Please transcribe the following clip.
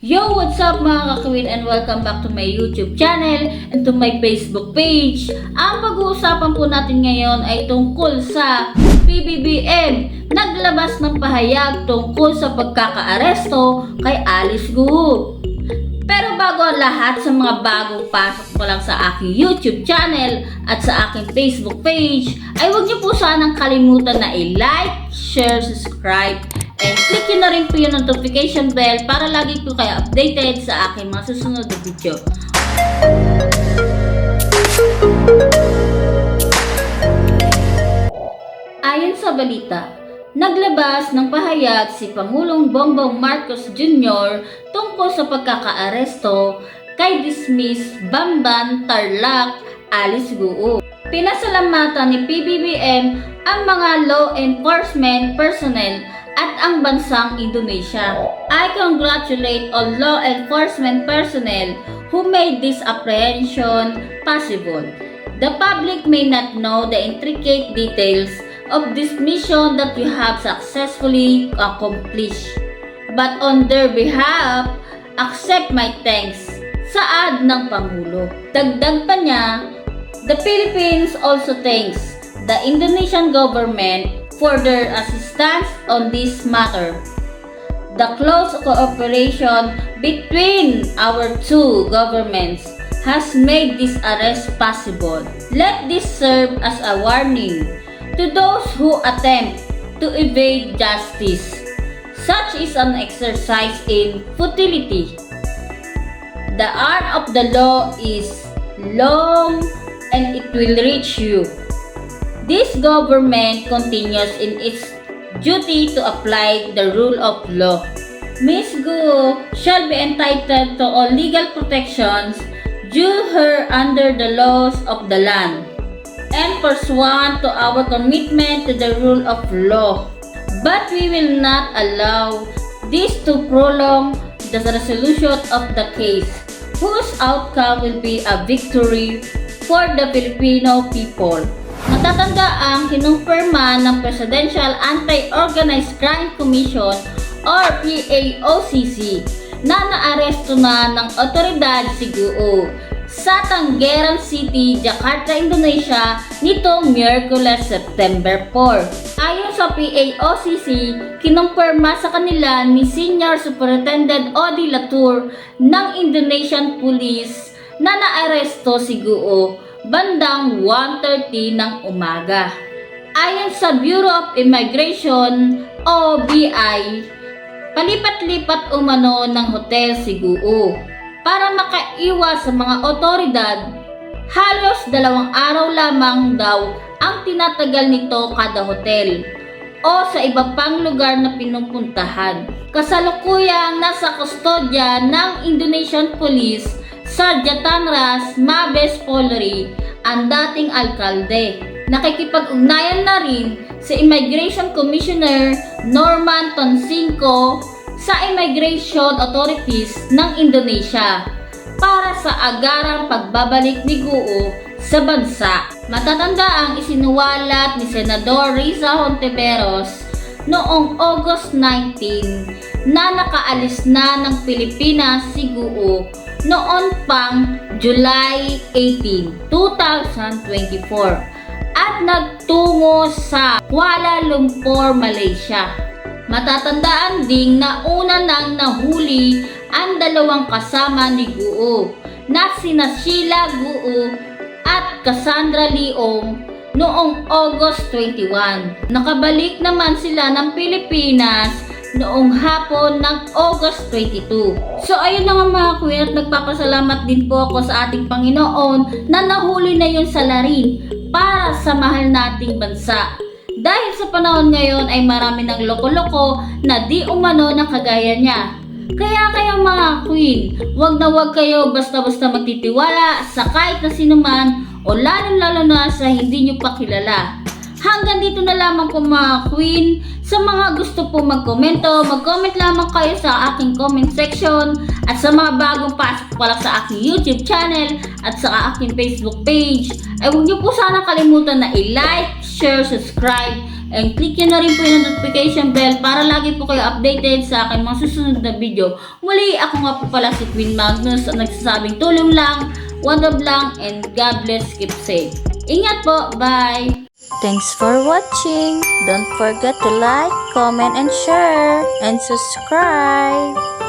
Yo! What's up mga kakwin and welcome back to my YouTube channel and to my Facebook page. Ang pag-uusapan po natin ngayon ay tungkol sa PBBM. Naglabas ng pahayag tungkol sa pagkakaaresto kay Alice Guo. Pero bago ang lahat, sa mga bagong pasok pa lang sa aking YouTube channel at sa aking Facebook page, ay huwag niyo po sanang kalimutan na i-like, share, subscribe, and click nyo na rin po yung notification bell para lagi po kayo updated sa aking mga susunod na video. Ayon sa balita, naglabas ng pahayag si Pangulong Bongbong Marcos Jr. tungkol sa pagkakaaresto kay dismiss Bamban Tarlac Alice Guo. Pinasalamatan ni PBBM ang mga law enforcement personnel at ang bansang Indonesia. I congratulate all law enforcement personnel who made this apprehension possible. The public may not know the intricate details of this mission that you have successfully accomplished. But on their behalf, accept my thanks. Saad ng Pangulo. Dagdag pa niya, the Philippines also thanks the Indonesian government for their assistance on this matter. The close cooperation between our two governments has made this arrest possible. Let this serve as a warning to those who attempt to evade justice. Such is an exercise in futility. The arm of the law is long and it will reach you. This government continues in its duty to apply the rule of law. Ms. Guo shall be entitled to all legal protections due her under the laws of the land and pursuant to our commitment to the rule of law. But we will not allow this to prolong the resolution of the case, whose outcome will be a victory for the Filipino people. Matatanda ang kinumpirma ng Presidential Anti-Organized Crime Commission or PAOCC na naaresto na ng otoridad si Guo sa Tanggerang City, Jakarta, Indonesia nitong Miyerkules, September 4. Ayon sa PAOCC, kinumpirma sa kanila ni Senior Superintendent Odi Latour ng Indonesian Police na naaresto si Guo bandang 1:30 ng umaga. Ayon sa Bureau of Immigration o BI, palipat-lipat umano ng hotel si Guo para makaiwas sa mga otoridad. Halos 2 araw lamang daw ang tinatagal nito kada hotel o sa iba pang lugar na pinupuntahan. Kasalukuyang nasa kustodya ng Indonesian Police sa Batangas, Mabes Polri ang dating alkalde. Nakikipag-ugnayan na rin si Immigration Commissioner Norman Tonsinco sa Immigration Authorities ng Indonesia para sa agarang pagbabalik ni Guo sa bansa. Matatanda ang isinuwalat ni Senador Riza Hontiveros noong August 19 na nakaalis na ng Pilipinas si Guo noon pang July 18, 2024 at nagtungo sa Kuala Lumpur, Malaysia. Matatandaan ding na una nang nahuli ang 2 kasama ni Guo na sina Sheila Guo at Cassandra Leong noong August 21. Nakabalik naman sila ng Pilipinas noong hapon ng August 22. So ayun na nga mga queen, at nagpapasalamat din po ako sa ating Panginoon na nahuli na yung salarin para sa mahal nating bansa. Dahil sa panahon ngayon ay marami ng loko-loko na di umano na kagaya niya. Kaya kayo mga queen, wag na wag kayo basta-basta magtitiwala sa kahit na sino man o lalo-lalo na sa hindi nyo pa kilala. Hanggang dito na lamang po mga queen. Sa mga gusto po magkomento, mag-comment lamang kayo sa aking comment section. At sa mga bagong pasok pa lang sa aking YouTube channel at sa aking Facebook page, ay huwag niyo po sana kalimutan na i-like, share, subscribe, And click nyo na rin po yung notification bell para lagi po kayo updated sa aking mga susunod na video. Muli, ako nga po pala si Queen Magnus ang nagsasabing tulong lang, one love lang, and God bless, keep safe. Ingat po, bye! Thanks for watching. Don't forget to like, comment, and share, and subscribe.